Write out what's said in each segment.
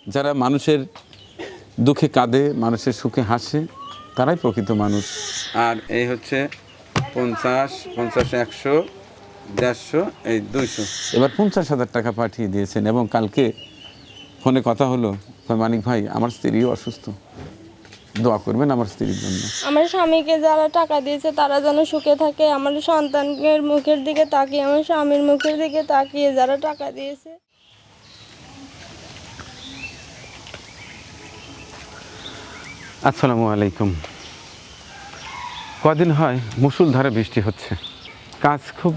যারা মানুষের দুঃখে কাঁদে, মানুষের সুখে হাসে, তারাই প্রকৃত মানুষ। আর এই হচ্ছে 50, 50, 100, 150, এই 200, এবার 50,000 টাকা পাঠিয়ে দিয়েছেন। এবং কালকে ফোনে কথা হলো, মানিক ভাই আমার স্ত্রীও অসুস্থ, দোয়া করবেন আমার স্ত্রীর জন্য। আমার স্বামীকে যারা টাকা দিয়েছে তারা যেন সুখে থাকে, আমার সন্তানের মুখের দিকে তাকিয়ে, আমার স্বামীর মুখের দিকে তাকিয়ে যারা টাকা দিয়েছে। আসসালামু আলাইকুম। কদিন হয় মুষলধারে বৃষ্টি হচ্ছে, কাজ খুব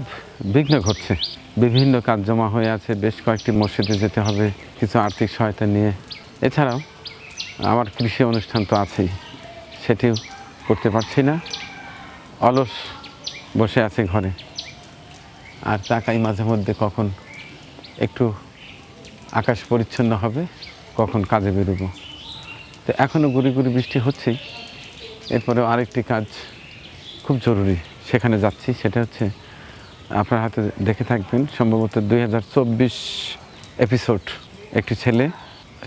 বিঘ্ন ঘটছে, বিভিন্ন কাজ জমা হয়ে আছে, বেশ কয়েকটি মসজিদে যেতে হবে কিছু আর্থিক সহায়তা নিয়ে। এছাড়াও আমার কৃষি অনুষ্ঠান তো আছেই, সেটিও করতে পারছি না, অলস বসে আছে ঘরে। আর তাকাই মাঝে মধ্যে কখন একটু আকাশ পরিচ্ছন্ন হবে, কখন কাজে বেরোবো। তো এখনও গুড়ি গুড়ি বৃষ্টি হচ্ছেই। এরপরেও আরেকটি কাজ খুব জরুরি, সেখানে যাচ্ছি। সেটা হচ্ছে, আপনার হাতে দেখে থাকবেন সম্ভবত 2024 এপিসোড, একটি ছেলে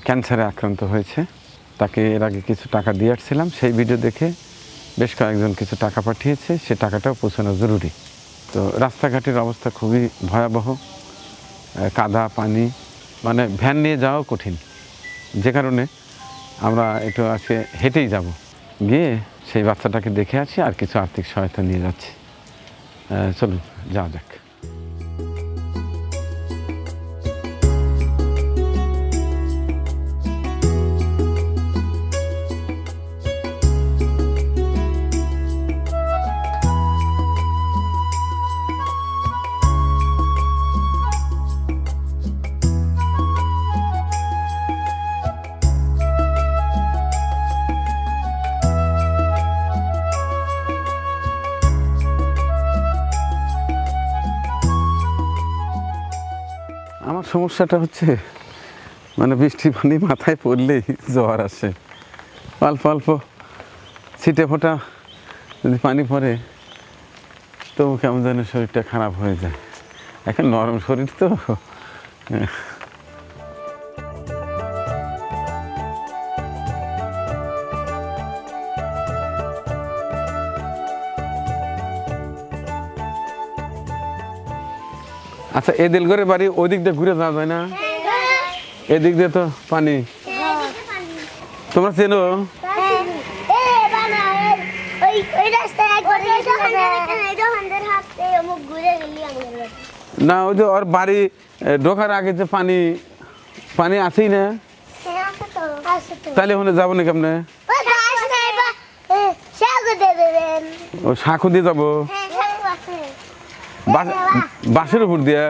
ক্যান্সারে আক্রান্ত হয়েছে। তাকে এর আগে কিছু টাকা দিয়ে আসছিলাম, সেই ভিডিও দেখে বেশ কয়েকজন কিছু টাকা পাঠিয়েছে, সে টাকাটাও পৌঁছানো জরুরি। তো রাস্তাঘাটের অবস্থা খুবই ভয়াবহ, কাদা পানি, মানে ভ্যান নিয়ে যাওয়াও কঠিন, যে কারণে আমরা একটু আজকে হেঁটেই যাব, গিয়ে সেই বাচ্চাটাকে দেখে আসি আর কিছু আর্থিক সহায়তা নিয়ে যাচ্ছি। চলুন যাওয়া যাক। আমার সমস্যাটা হচ্ছে, মানে বৃষ্টি পানি মাথায় পড়লেই জ্বর আসে। অল্প অল্প ছিটে ফোঁটা যদি পানি পড়ে তবু কেমন যেন শরীরটা খারাপ হয়ে যায়। এখন নরম শরীর তো। আচ্ছা, এই দিলগড়ের বাড়ি ওই দিক দিয়ে ঘুরে যাওয়া যায় না? এদিক দিয়ে তো পানি, তোমরা চেনো? না, ওই যে ওর বাড়ি ঢোকার আগে যে পানি পানি আছেই না, তাহলে ওখানে যাবো না কেমনে? ও সাঁকু দিয়ে যাবো, বাসের উপর দিয়ে।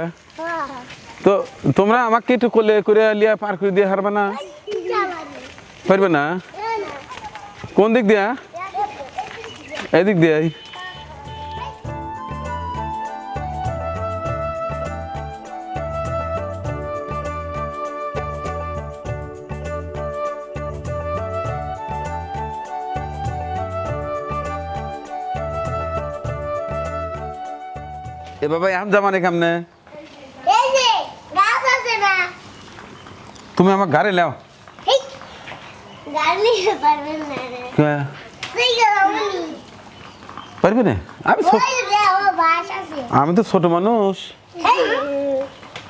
তো তোমরা আমাকে একটু কোলে করে লিয়া পার করে দিয়ে হারবে না? পারবে না? কোন দিক দিয়া? এদিক দিয়ে। এ বাবা এখন যাবা না কেমনে? তুমি আমার গাড়ি লাও। পারবে না? আমি তো ছোট মানুষ,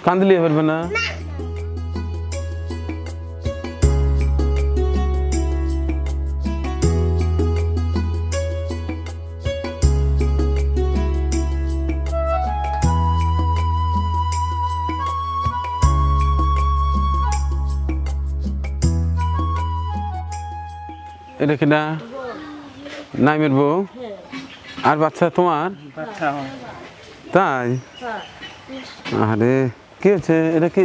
কান্দিলে পারবে না। এটা কি না নাইমের বউ? আর বাচ্চা তোমার? তাই? আরে কি হচ্ছে, এটা কি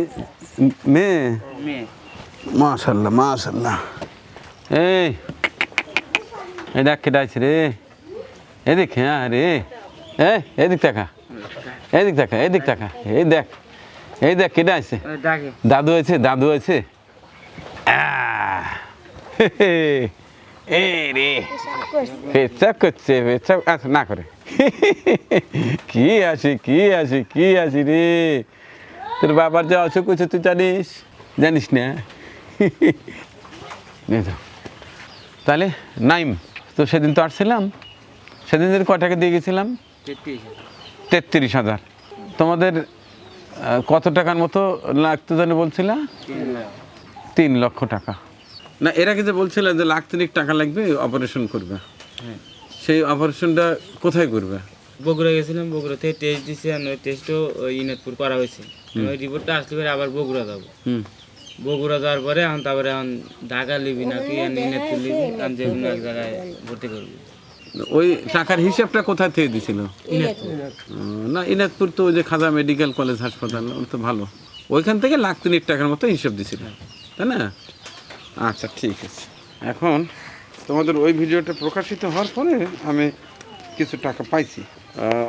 মেয়ে? মাশাল্লাহ মাশাল্লাহ। এই দেখ কেটে আছে রে, এদিক। হ্যাঁ রে, এদিক টাকা, এদিক টাকা, এদিক টাকা। এই দেখ কেটে আছে, দাদু আছে, দাদু আছে। রে পেচ্ছাপ করছে, পেচ্ছাপ আচ্ছা না করে। কি আসি রে, তোর বাবার যে অসুখ হচ্ছে তুই জানিস না? নিয়ে যাও। তাহলে নাইম, তো সেদিন তো আসছিলাম, সেদিন যদি কয় টাকা দিয়ে গেছিলাম? 33,000। তোমাদের কত টাকার মতো লাগতো জানি বলছিলা? 3 লক্ষ টাকা। না, এর আগে যে বলছিল যে 1,03,000 টাকা লাগবে অপারেশন করবে, সেই অপারেশনটা কোথায় করবে? বগুড়া গেছিলাম, বগুড়া থেকে টেস্ট দিছে, আর ওই টেস্টও ওই ইনাদপুর করা হয়েছে। ওই রিপোর্টটা আসলে পরে আবার বগুড়া যাবো। বগুড়া যাওয়ার পরে তারপরে ঢাকা লিবি নাকি ইনাদপুর লিবি, যে কোনো এক জায়গায় ভর্তি করবি। ওই টাকার হিসাবটা কোথায় থেকে দিছিল? না, ইনাদপুর তো ওই যে খাজা মেডিকেল কলেজ হাসপাতাল, ওটা তো ভালো, ওইখান থেকে 1,03,000 টাকার মতো হিসাব দিছিল, তাই না? আচ্ছা, ঠিক আছে। এখন তোমাদের ওই ভিডিওটা প্রকাশিত হওয়ার পরে আমি কিছু টাকা পাইছি,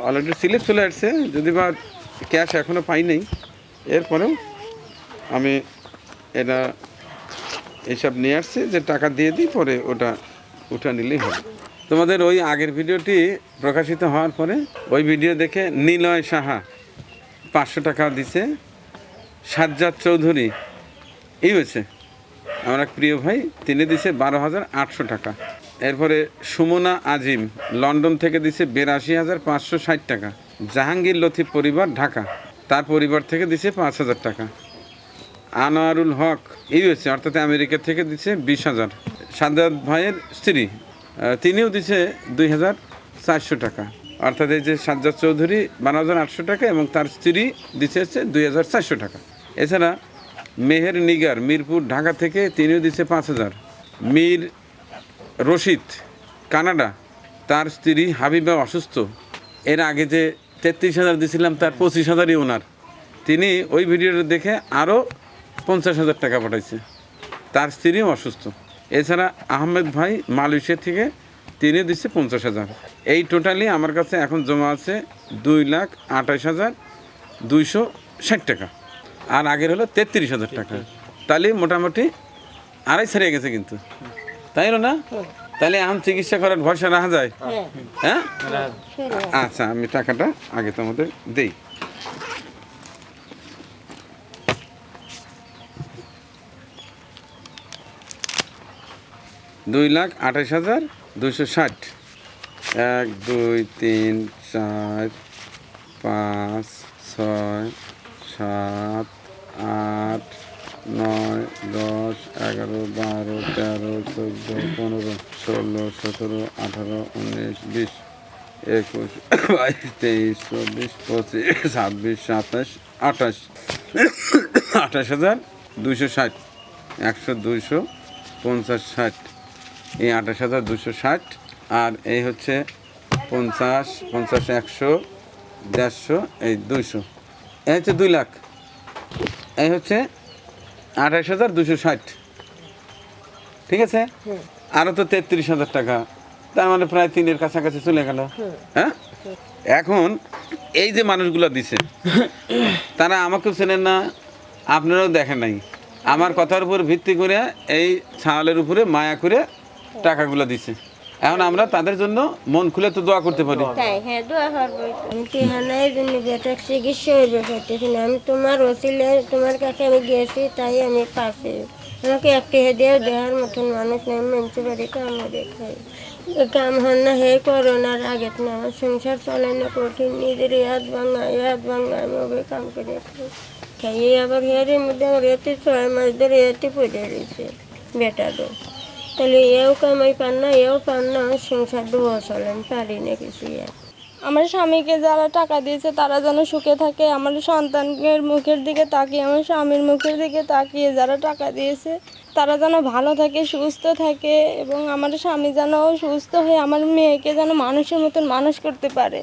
অলরেডি স্লিপ চলে আসছে, যদি বা ক্যাশ এখনও পাই নাই, এরপরেও আমি এটা এইসব নিয়ে আসছি যে টাকা দিয়ে দিই, পরে ওটা উঠা নিলেই হবে। তোমাদের ওই আগের ভিডিওটি প্রকাশিত হওয়ার পরে ওই ভিডিও দেখে নিলয় সাহা 500 টাকা দিছে, সাজ্জাদ চৌধুরী এই হয়েছে আমার এক প্রিয় ভাই, তিনি দিছে 12,800 টাকা। এরপরে সুমনা আজিম লন্ডন থেকে দিছে 82,560 টাকা। জাহাঙ্গীর লতিফ পরিবার ঢাকা, তার পরিবার থেকে দিছে 5,000 টাকা। আনোয়ারুল হক ইউএসএ অর্থাৎ আমেরিকা থেকে দিছে 20,000। সাজ্জাদ ভাইয়ের স্ত্রী তিনিও দিছে 2,400 টাকা, অর্থাৎ এই যে সাজ্জাদ চৌধুরী 12,800 টাকা এবং তার স্ত্রী দিছে হচ্ছে 2,400 টাকা। এছাড়া মেহের নিগার মিরপুর ঢাকা থেকে তিনিও দিছে 5,000। মীর রশিদ কানাডা, তার স্ত্রী হাবিবা অসুস্থ, এর আগে যে 33,000 দিয়েছিলাম তার 25,000ই ওনার, তিনি ওই ভিডিওটা দেখে আরও 50,000 টাকা পাঠাইছে, তার স্ত্রীও অসুস্থ। এছাড়া আহমেদ ভাই মালয়েশিয়া থেকে তিনি দিচ্ছে 50,000। এই টোটালি আমার কাছে এখন জমা আছে 2,28,260 টাকা, আর আগের হলো 33,000 টাকা। তাহলে মোটামুটি আড়াই ছাড়িয়ে গেছে কিন্তু, তাই না? তাহলে এখন চিকিৎসা করার ভরসা রাখা যায়? হ্যাঁ, আচ্ছা, আমি টাকাটা আগে তোমাদের দেই। $2,28,260। 1 2 3 4 5 6 7 8 9 10 11 12 13 14 15 16 17 18 19 20 21 22 23 24 25 26 27 28 28,260। 100 200 50 60, এই 28,260, আর এই হচ্ছে 50 50 100 150, এই 200, এই হচ্ছে 2 লাখ, এই হচ্ছে 28,260। ঠিক আছে, আরও তো 33,000 টাকা, তার মানে প্রায় 3-এর কাছাকাছি চলে গেল। হ্যাঁ, এখন এই যে মানুষগুলো দিছে তারা আমাকেও চেনেন না, আপনারাও দেখেন নাই, আমার কথার উপর ভিত্তি করে এই ছাওয়ালের উপরে মায়া করে টাকাগুলো দিছে। এখন আমরা তাদের জন্য মন খুলে তো দোয়া করতে পারি। হ্যাঁ, দোয়া করবো। আমি তিহানার জন্য বেটা চিকিৎসা হইবে পারতেছি না, আমি তোমার ওসিলে তোমার কাছে আমি গেছি, তাই আমি পাশে, আমাকে একটি হেদিয়াও দেওয়ার মতন মানুষ নেই, মানতে পারি কাম দেখাই, কাম হন না, হে করোনার আগে না আমার সংসার চলে না, কঠিন, নিজের ইয়াদ ভাঙা আমি ওই কাম করে খাইয়ে, আবার হেয়ারের মধ্যে আমার এতে 6 মাস ধরে এতে পড়ে রয়েছে বেটারও, তাহলে এও কামাই পান না, এও পান না, আমার সংসার ডুবো চলে, আমি পারি না কিছু। আমার স্বামীকে যারা টাকা দিয়েছে তারা যেন সুখে থাকে, আমার সন্তানের মুখের দিকে তাকিয়ে, আমার স্বামীর মুখের দিকে তাকিয়ে যারা টাকা দিয়েছে তারা যেন ভালো থাকে, সুস্থ থাকে, এবং আমার স্বামী যেন সুস্থ হয়ে আমার মেয়েকে যেন মানুষের মতন মানুষ করতে পারে।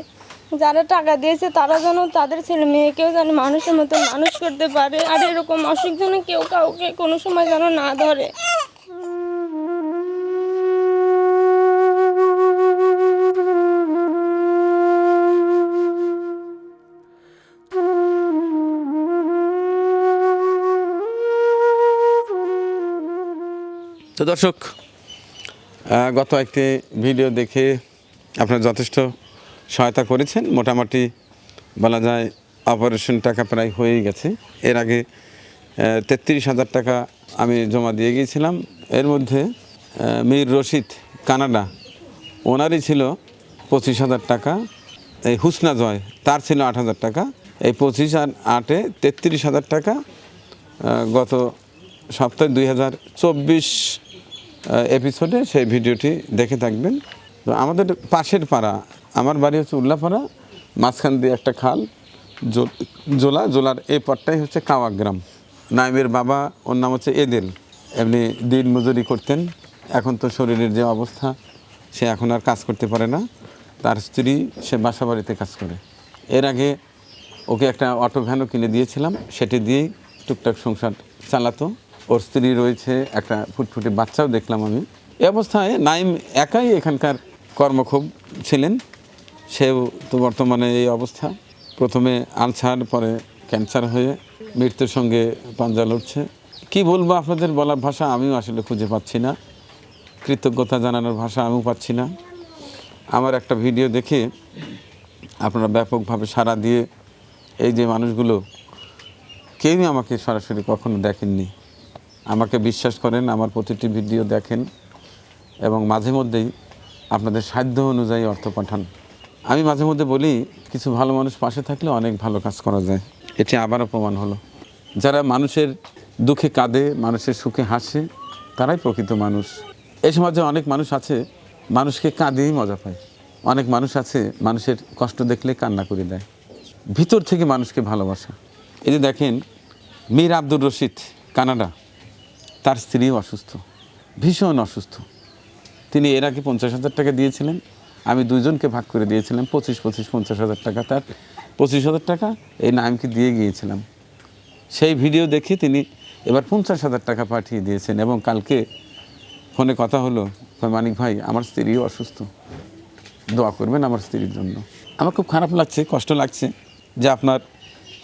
যারা টাকা দিয়েছে তারা যেন তাদের ছেলে মেয়েকেও যেন মানুষের মতন মানুষ করতে পারে, আর এরকম অসুখ যেন কেউ কাউকে কোনো সময় যেন না ধরে। তো দর্শক, গত একটি ভিডিও দেখে আপনারা যথেষ্ট সহায়তা করেছেন, মোটামুটি বলা যায় অপারেশন টাকা প্রায় হয়েই গেছে। এর আগে 33,000 টাকা আমি জমা দিয়ে গিয়েছিলাম। এর মধ্যে মীর রশিদ কানাডা, ওনারই ছিল 25,000 টাকা। এই হুসনা জয়, তার ছিল 8,000 টাকা। এই 25 আর 8-এ 33,000 টাকা গত সপ্তাহে 2024 এপিসোডে সেই ভিডিওটি দেখে থাকবেন। তো আমাদের পাশের পাড়া, আমার বাড়ি হচ্ছে উল্লাপাড়া, মাঝখান দিয়ে একটা খাল জোলার এই পাটটাই হচ্ছে কাওয়াক গ্রাম। নাইমের বাবা, ওর নাম হচ্ছে এদেল, এমনি দিন মজুরি করতেন। এখন তো শরীরের যে অবস্থা, সে এখন আর কাজ করতে পারে না। তার স্ত্রী সে বাসা বাড়িতে কাজ করে। এর আগে ওকে একটা অটো ভ্যানও কিনে দিয়েছিলাম, সেটি দিয়েই টুকটাক সংসার চালাতো। ওর স্ত্রী রয়েছে, একটা ফুটফুটে বাচ্চাও দেখলাম আমি। এই অবস্থায় নাইম একাই এখানকার কর্মক্ষোভ ছিলেন। সেও তো বর্তমানে এই অবস্থা, প্রথমে আলসার, পরে ক্যান্সার হয়ে মৃত্যুর সঙ্গে পাঞ্জা লড়ছে। কী বলবো আপনাদের, বলার ভাষা আমিও আসলে খুঁজে পাচ্ছি না, কৃতজ্ঞতা জানানোর ভাষা আমিও পাচ্ছি না। আমার একটা ভিডিও দেখে আপনারা ব্যাপকভাবে সাড়া দিয়ে, এই যে মানুষগুলো কেউই আমাকে সরাসরি কখনো দেখেননি, আমাকে বিশ্বাস করেন, আমার প্রতিটি ভিডিও দেখেন এবং মাঝে মধ্যেই আপনাদের সাধ্য অনুযায়ী অর্থ পাঠান। আমি মাঝে মধ্যে বলি, কিছু ভালো মানুষ পাশে থাকলে অনেক ভালো কাজ করা যায়। এটি আবারও প্রমাণ হলো। যারা মানুষের দুঃখে কাঁদে, মানুষের সুখে হাসে, তারাই প্রকৃত মানুষ। এই সমাজে অনেক মানুষ আছে মানুষকে কাঁদিয়েই মজা পায়, অনেক মানুষ আছে মানুষের কষ্ট দেখলে কান্না করে দেয়, ভিতর থেকে মানুষকে ভালোবাসা। এই যে দেখেন, মীর আব্দুর রশিদ কানাডা, তার স্ত্রীও অসুস্থ, ভীষণ অসুস্থ। তিনি এর আগে 50,000 টাকা দিয়েছিলেন, আমি দুইজনকে ভাগ করে দিয়েছিলাম 50,000 টাকা। তার 25,000 টাকা এই নাইমকে দিয়ে গিয়েছিলাম। সেই ভিডিও দেখে তিনি এবার 50,000 টাকা পাঠিয়ে দিয়েছেন এবং কালকে ফোনে কথা হলো, মানিক ভাই আমার স্ত্রীও অসুস্থ, দোয়া করবেন আমার স্ত্রীর জন্য। আমার খুব খারাপ লাগছে, কষ্ট লাগছে যে আপনার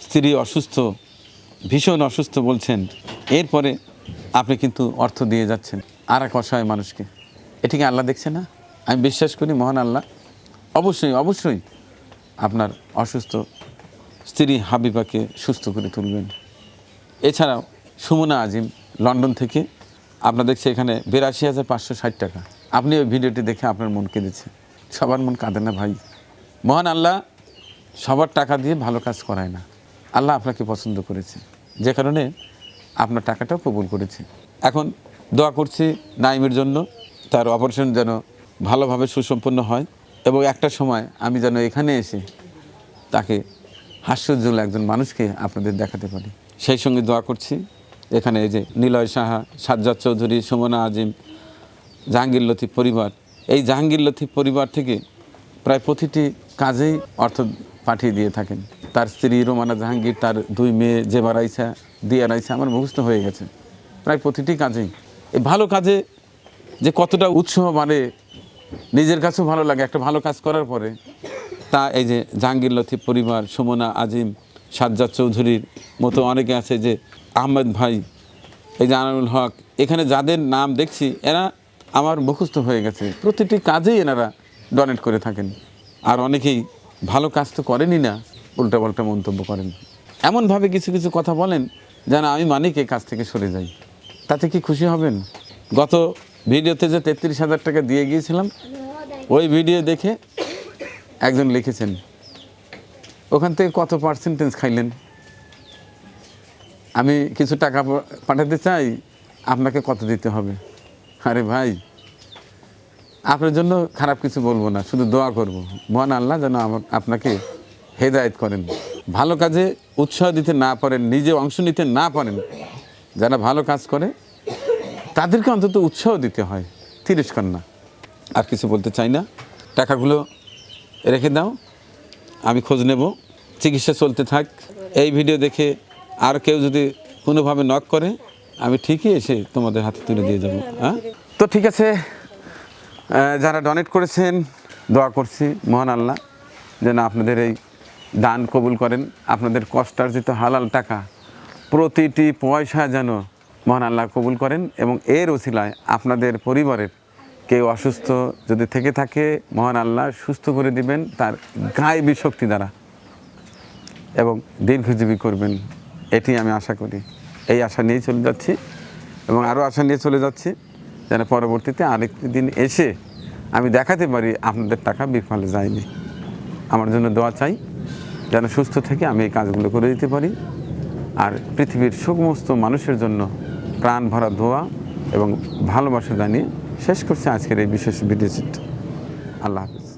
স্ত্রী অসুস্থ, ভীষণ অসুস্থ বলছেন, এরপরে আপনি কিন্তু অর্থ দিয়ে যাচ্ছেন আর এক অসহায় মানুষকে। এটিকে আল্লাহ দেখছে না? আমি বিশ্বাস করি মহান আল্লাহ অবশ্যই আপনার অসুস্থ স্ত্রী হাবিবাকে সুস্থ করে তুলবেন। এছাড়াও সুমনা আজিম লন্ডন থেকে, আপনার দেখছে এখানে 82,560 টাকা। আপনি ওই ভিডিওটি দেখে আপনার মন কেঁদেছে। সবার মন কাঁদে না ভাই, মহান আল্লাহ সবার টাকা দিয়ে ভালো কাজ করায় না। আল্লাহ আপনাকে পছন্দ করেছে, যে কারণে আপনার টাকাটাও কবুল করেছে। এখন দোয়া করছি নাইমের জন্য, তার অপারেশন যেন ভালোভাবে সুসম্পন্ন হয় এবং একটা সময় আমি যেন এখানে এসে তাকে হাস্যোজ্জ্বল একজন মানুষকে আপনাদের দেখাতে পারি, সেই সঙ্গে দোয়া করছি। এখানে এই যে নিলয় সাহা, সাজ্জাদ চৌধুরী, সুমনা আজিম, জাহাঙ্গীর লতিফ পরিবার, এই জাহাঙ্গীর লতিফ পরিবার থেকে প্রায় প্রতিটি কাজেই অর্থ পাঠিয়ে দিয়ে থাকেন। তার স্ত্রী রোমানা জাহাঙ্গীর, তার 2 মেয়ে জেবা রাইসা, দিয়া রাইসা, আমার মুখস্থ হয়ে গেছে। প্রায় প্রতিটি কাজেই, এই ভালো কাজে যে কতটা উৎসাহ বাড়ে, নিজের কাছেও ভালো লাগে একটা ভালো কাজ করার পরে, তা এই যে জাহাঙ্গীর লতিফ পরিবার, সুমনা আজিম, সাজ্জাদ চৌধুরীর মতো অনেকে আছে, যে আহমেদ ভাই, এই যে আনারুল হক, এখানে যাদের নাম দেখছি এরা আমার মুখস্থ হয়ে গেছে। প্রতিটি কাজেই এনারা ডোনেট করে থাকেন। আর অনেকেই ভালো কাজ তো করেনই না, উল্টাপাল্টা মন্তব্য করেন, এমনভাবে কিছু কিছু কথা বলেন যেন আমি মানিক এই কাজ থেকে সরে যাই। তাতে কি খুশি হবেন? গত ভিডিওতে যে 33,000 টাকা দিয়ে গিয়েছিলাম, ওই ভিডিও দেখে একজন লিখেছেন, ওখান থেকে কত পার্সেন্টেজ খাইলেন? আমি কিছু টাকা পাঠাতে চাই, আপনাকে কত দিতে হবে? আরে ভাই, আপনার জন্য খারাপ কিছু বলবো না, শুধু দোয়া করব মহান আল্লাহ যেন আপনাকে হেদায়েত করেন। ভালো কাজে উৎসাহ দিতে না পারেন, নিজে অংশ নিতে না পারেন, যারা ভালো কাজ করে তাদেরকে অন্তত উৎসাহ দিতে হয়, তিরস্কার না। আর কিছু বলতে চাই না। টাকাগুলো রেখে দাও, আমি খোঁজ নেব, চিকিৎসা চলতে থাক। এই ভিডিও দেখে আর কেউ যদি কোনোভাবে নক করে, আমি ঠিকই এসে তোমাদের হাতে তুলে দিয়ে যাব। হ্যাঁ, তো ঠিক আছে, যারা ডোনেট করেছেন দোয়া করছি মহান আল্লাহ যেন আপনাদের এই দান কবুল করেন। আপনাদের কষ্টার্জিত হালাল টাকা প্রতিটি পয়সা যেন মহান আল্লাহ কবুল করেন এবং এর ওসিলায় আপনাদের পরিবারের কেউ অসুস্থ যদি থেকে থাকে, মহান আল্লাহ সুস্থ করে দিবেন তার গায়েবী শক্তি দ্বারা এবং দীর্ঘজীবী করবেন, এটি আমি আশা করি। এই আশা নিয়েই চলে যাচ্ছি এবং আরও আশা নিয়ে চলে যাচ্ছি যেন পরবর্তীতে আরেকটি দিন এসে আমি দেখাতে পারি আপনাদের টাকা বিফলে যায়নি। আমার জন্য দোয়া চাই যেন সুস্থ থেকে আমি এই কাজগুলো করে দিতে পারি। আর পৃথিবীর সমস্ত মানুষের জন্য প্রাণ ভরা দোয়া এবং ভালোবাসা জানিয়ে শেষ করছি আজকের এই বিশেষ ভিডিও চিত্র। আল্লাহ হাফিজ।